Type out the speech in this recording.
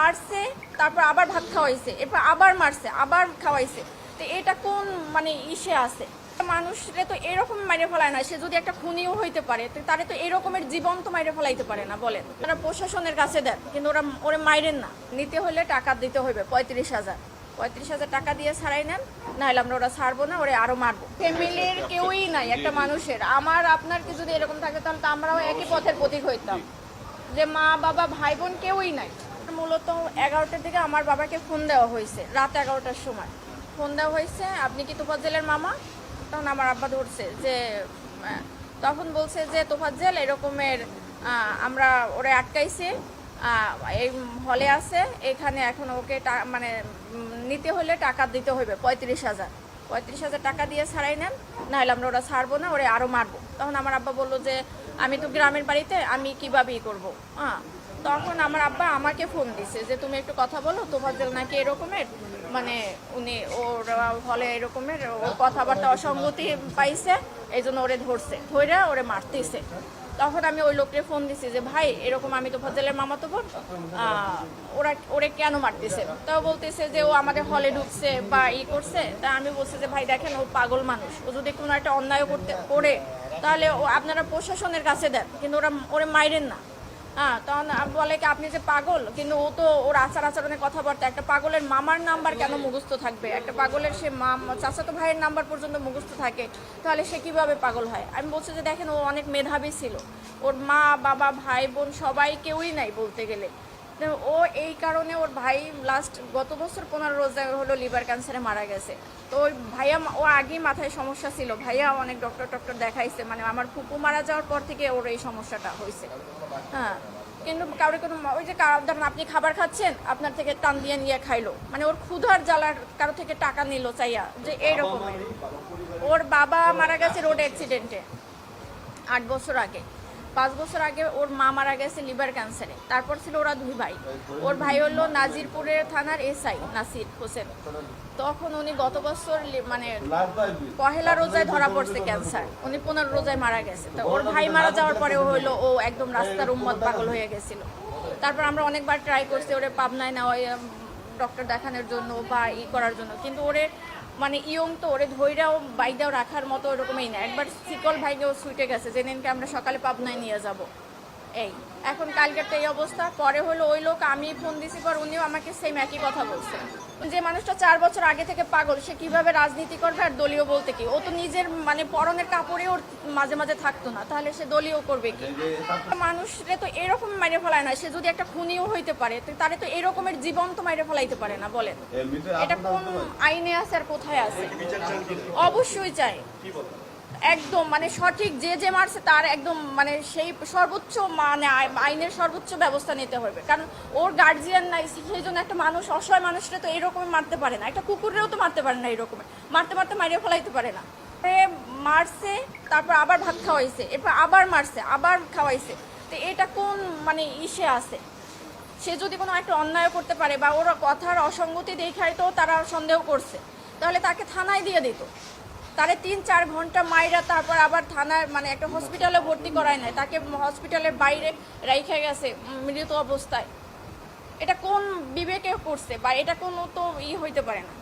মারছে, তারপর আবার ভাত খাওয়াইছে, এরপর আবার মারছে, আবার খাওয়াইছে। তো এটা কোন মানে ইসে আছে? মানুষরে তো এরকম মাইরে ফেলায় না, সে যদি একটা খুনিও হইতে পারে তারে তো এরকমের জীবন্ত মাইরে ফেলাইতে পারে না বলেন। তারা প্রশাসনের কাছে দেন, কিন্তু ওরা মাইরেন না। নিতে হলে টাকা দিতে হইবে 35,000 টাকা দিয়ে ছাড়াই নেন, নাহলে আমরা ওরা ছাড়বো না, ওরা আরো মারবো। ফ্যামিলির কেউই নাই একটা মানুষের। আমার আপনার কি যদি এরকম থাকে তাহলে তো আমরাও একই পথের প্রতীক হইতাম, যে মা বাবা ভাই বোন কেউই নাই। মূলত 11টার দিকে আমার বাবাকে ফোন দেওয়া হয়েছে, রাত 11টার সময় ফোন দেওয়া হয়েছে, আপনি কি তোফাজ্জেলের মামা? তখন আমার আব্বা ধরছে যে, তখন বলছে যে তোফাজ্জেল এরকমের আমরা ওরা আটকাইছে, এই হলে আছে, এখানে এখন ওকে মানে নিতে হলে টাকা দিতে হইবে 35,000 টাকা দিয়ে ছাড়াই নেন, নাহলে আমরা ওরা ছাড়বো না, ওরা আরো মারবো। তখন আমার আব্বা বললো যে আমি তো গ্রামের বাড়িতে, আমি কিভাবে করবো। তখন আমার আব্বা আমাকে ফোন দিছে যে তুমি একটু কথা বলো, তোফাজ্জেল নাকি এরকমের মানে উনি ওর হলে এরকমের ওর কথাবার্তা অসঙ্গতি পাইছে, এই জন্য ওরে ধরছে, ধইরা ওরে মারতেছে। তখন আমি ওই লোককে ফোন দিছি যে ভাই এরকম আমি তোফাজ্জেলের মামাতো বোন, ওরে কেন মারতেছে? তাও বলতেছে যে ও আমাদের হলে ঢুকছে বা করছে। তা আমি বলছি যে ভাই দেখেন ও পাগল মানুষ, ও যদি কোনো একটা অন্যায় করে তাহলে আপনারা প্রশাসনের কাছে দেন, কিন্তু ওরা মাইরেন না। তখন বলে কি আপনি যে পাগল, কিন্তু ও তো ওর আচরণের কথাবার্তা, একটা পাগলের মামার নাম্বার কেন মুখস্থ থাকবে? একটা পাগলের সে চাচাতো ভাইয়ের নাম্বার পর্যন্ত মুখস্থ থাকে, তাহলে সে কিভাবে পাগল হয়? আমি বলছি যে দেখেন ও অনেক মেধাবী ছিল, ওর মা বাবা ভাই বোন সবাই কেউই নাই বলতে গেলে। ও এই কারণে ওর ভাই গত বছর 15 রোজা হলো লিভার ক্যান্সারে মারা গেছে। তো ওই ভাইয়া ও আগেই মাথায় সমস্যা ছিল, ভাইয়া অনেক ডক্টর দেখাইছে, মানে আমার ফুপু মারা যাওয়ার পর থেকে ওর এই সমস্যাটা হয়েছে। কিন্তু কারো কোনো ওই যে ধরেন আপনি খাবার খাচ্ছেন, আপনার থেকে টান দিয়ে নিয়ে খাইলো, মানে ওর ক্ষুধার জ্বালার কারো থেকে টাকা নিল চাইয়া, যে এইরকম। ওর বাবা মারা গেছে রোড অ্যাক্সিডেন্টে 8 বছর আগে। 5 বছর আগে ওর মা মারা গেছে লিভার ক্যান্সারে। তারপর ছিল ওরা 2 ভাই। ওর ভাই হলো নাজিরপুরের থানার এসআই নাসির হোসেন। তখন উনি গত বছর মানে পহেলা রোজায় ধরা পড়ছে ক্যান্সার, উনি 15 রোজায় মারা গেছে। তো ওর ভাই মারা যাওয়ার পরে হইলো ও একদম রাস্তার উম্মত পাগল হয়ে গেছিল। তারপর আমরা অনেকবার ট্রাই করছি ওরে পাবনায় নেওয়া ডক্টর দেখানোর জন্য বা করার জন্য, কিন্তু ওরে মানে ইয়ং তো, ওরে ধৈর্যও বাইকটাও রাখার মতো ওরকমই না। একবার সিকল ভাইকেও ছুটে গেছে, যেদিনকে আমরা সকালে পাবনায় নিয়ে যাব। এই এখন কালকের তো এই অবস্থা। পরে হলো ওই লোক, আমি ফোন দিছি পর উনিও আমাকে সেম একই কথা বলছে, যে মানুষটা 4 বছর আগে থেকে পাগল, সে কিভাবে রাজনীতি করবে আর দলীয় বলতে কি? ও তো নিজের মানে পরনের কাপড়ে ওর মাঝে মাঝে থাকতো না, তাহলে সে দলীয় করবে কি? মানুষরে তো এরকম মাইরে ফেলায় না, সে যদি একটা খুনিও হইতে পারে তারে তো এরকমের জীবন্ত মাইরে ফেলাইতে পারে না বলেন। এটা কোন আইনে আছে আর কোথায় আছে? অবশ্যই চাই, একদম মানে সঠিক যে মারছে তার একদম মানে সেই সর্বোচ্চ মানে আইনের সর্বোচ্চ ব্যবস্থা নিতে হবে, কারণ ওর গার্জিয়ান নাই, সেই জন্য একটা মানুষ অসহায় মানুষরা তো এরকম মারতে পারে না, একটা কুকুরেও তো মারতে পারে না, এরকম মারতে মারিয়ে ফেলাইতে পারে না। মারছে, তারপর আবার ভাত খাওয়াইছে, এরপর আবার মারছে, আবার খাওয়াইছে। তো এটা কোন মানে ইসে আছে? সে যদি কোনো একটা অন্যায় করতে পারে বা ওরা কথার অসঙ্গতি দেখায় তো তারা সন্দেহ করছে, তাহলে তাকে থানায় দিয়ে দিত। তারে 3-4 ঘন্টা মাইরা তারপর আবার থানায় মানে একটা হসপিটালে ভর্তি করায় নাই, তাকে হসপিটালের বাইরে রাইখা গেছে মৃত অবস্থায়। এটা কোন বিবেকে করছে বা এটা কোনো তো হইতে পারে না।